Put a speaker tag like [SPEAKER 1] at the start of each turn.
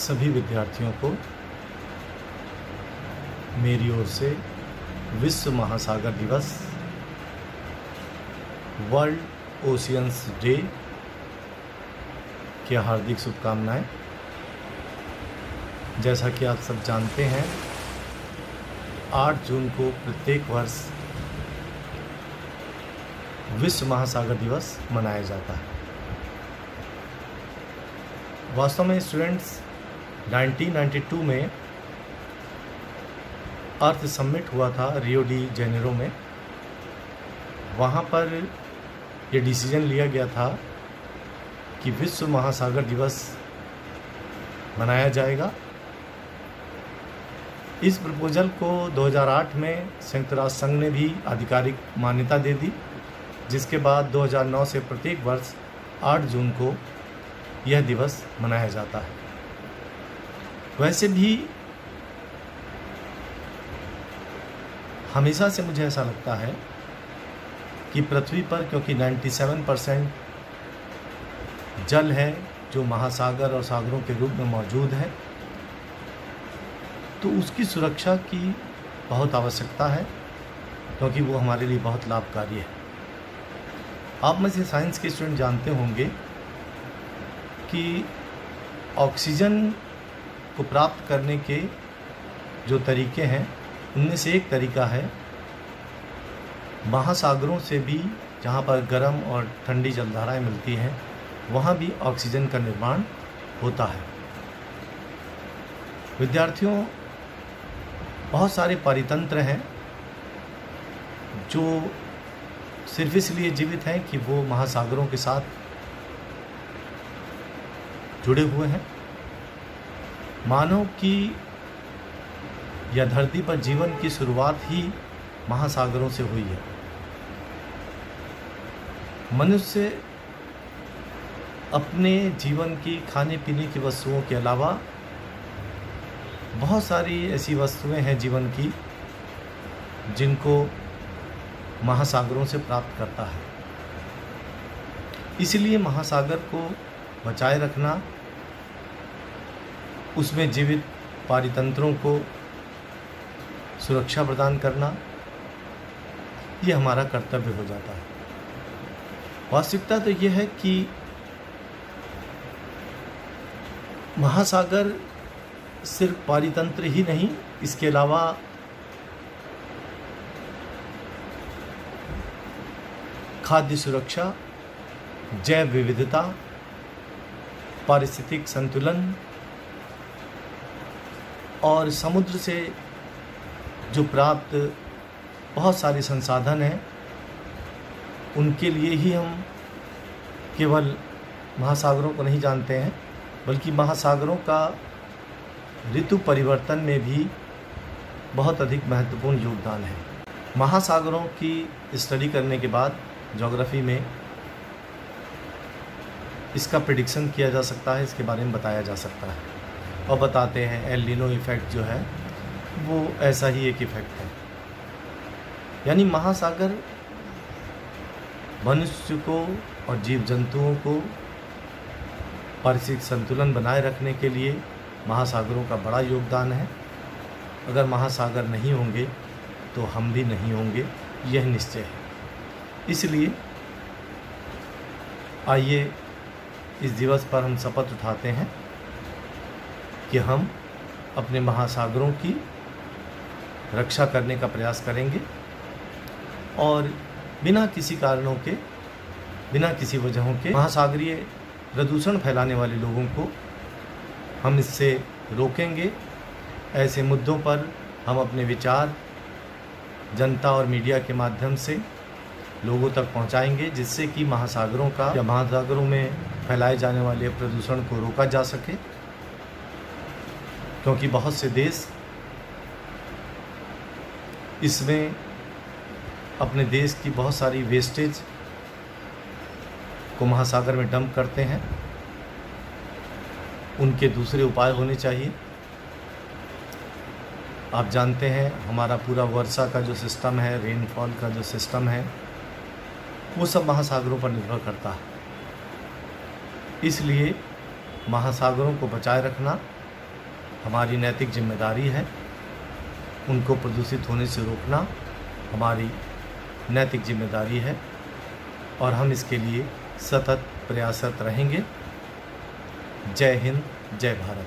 [SPEAKER 1] सभी विद्यार्थियों को मेरी ओर से विश्व महासागर दिवस, वर्ल्ड ओशियंस डे की हार्दिक शुभकामनाएं। जैसा कि आप सब जानते हैं, 8 जून को प्रत्येक वर्ष विश्व महासागर दिवस मनाया जाता है। वास्तव में स्टूडेंट्स 1992 में अर्थ समिट हुआ था रियो डी जेनेरो में। वहाँ पर ये डिसीजन लिया गया था कि विश्व महासागर दिवस मनाया जाएगा। इस प्रपोजल को 2008 में संयुक्त राष्ट्र संघ ने भी आधिकारिक मान्यता दे दी, जिसके बाद 2009 से प्रत्येक वर्ष 8 जून को यह दिवस मनाया जाता है। वैसे भी हमेशा से मुझे ऐसा लगता है कि पृथ्वी पर क्योंकि 97% जल है जो महासागर और सागरों के रूप में मौजूद है, तो उसकी सुरक्षा की बहुत आवश्यकता है, क्योंकि वो हमारे लिए बहुत लाभकारी है। आप में से साइंस के स्टूडेंट जानते होंगे कि ऑक्सीजन को प्राप्त करने के जो तरीके हैं, उनमें से एक तरीका है महासागरों से भी, जहाँ पर गर्म और ठंडी जलधाराएं मिलती हैं, वहाँ भी ऑक्सीजन का निर्माण होता है। विद्यार्थियों, बहुत सारे परितंत्र हैं जो सिर्फ इसलिए जीवित हैं कि वो महासागरों के साथ जुड़े हुए हैं। मानव की या धरती पर जीवन की शुरुआत ही महासागरों से हुई है। मनुष्य अपने जीवन की खाने पीने की वस्तुओं के अलावा बहुत सारी ऐसी वस्तुएं हैं जीवन की जिनको महासागरों से प्राप्त करता है। इसलिए महासागर को बचाए रखना, उसमें जीवित पारितंत्रों को सुरक्षा प्रदान करना, ये हमारा कर्तव्य हो जाता है। वास्तविकता तो यह है कि महासागर सिर्फ पारितंत्र ही नहीं, इसके अलावा खाद्य सुरक्षा, जैव विविधता, पारिस्थितिक संतुलन और समुद्र से जो प्राप्त बहुत सारे संसाधन हैं, उनके लिए ही हम केवल महासागरों को नहीं जानते हैं, बल्कि महासागरों का ऋतु परिवर्तन में भी बहुत अधिक महत्वपूर्ण योगदान है। महासागरों की स्टडी करने के बाद ज्योग्राफी में इसका प्रेडिक्शन किया जा सकता है, इसके बारे में बताया जा सकता है, और बताते हैं एल नीनो इफ़ेक्ट जो है वो ऐसा ही एक इफ़ेक्ट है। यानी महासागर मनुष्य को और जीव जंतुओं को पारिस्थितिक संतुलन बनाए रखने के लिए महासागरों का बड़ा योगदान है। अगर महासागर नहीं होंगे तो हम भी नहीं होंगे, यह निश्चय है। इसलिए आइए इस दिवस पर हम शपथ उठाते हैं कि हम अपने महासागरों की रक्षा करने का प्रयास करेंगे और बिना किसी कारणों के, बिना किसी वजहों के महासागरीय प्रदूषण फैलाने वाले लोगों को हम इससे रोकेंगे। ऐसे मुद्दों पर हम अपने विचार जनता और मीडिया के माध्यम से लोगों तक पहुंचाएंगे, जिससे कि महासागरों का या महासागरों में फैलाए जाने वाले प्रदूषण को रोका जा सके। क्योंकि बहुत से देश इसमें अपने देश की बहुत सारी वेस्टेज को महासागर में डंप करते हैं, उनके दूसरे उपाय होने चाहिए। आप जानते हैं हमारा पूरा वर्षा का जो सिस्टम है, रेनफॉल का जो सिस्टम है, वो सब महासागरों पर निर्भर करता है। इसलिए महासागरों को बचाए रखना हमारी नैतिक जिम्मेदारी है। उनको प्रदूषित होने से रोकना हमारी नैतिक जिम्मेदारी है और हम इसके लिए सतत प्रयासरत रहेंगे। जय हिंद, जय भारत।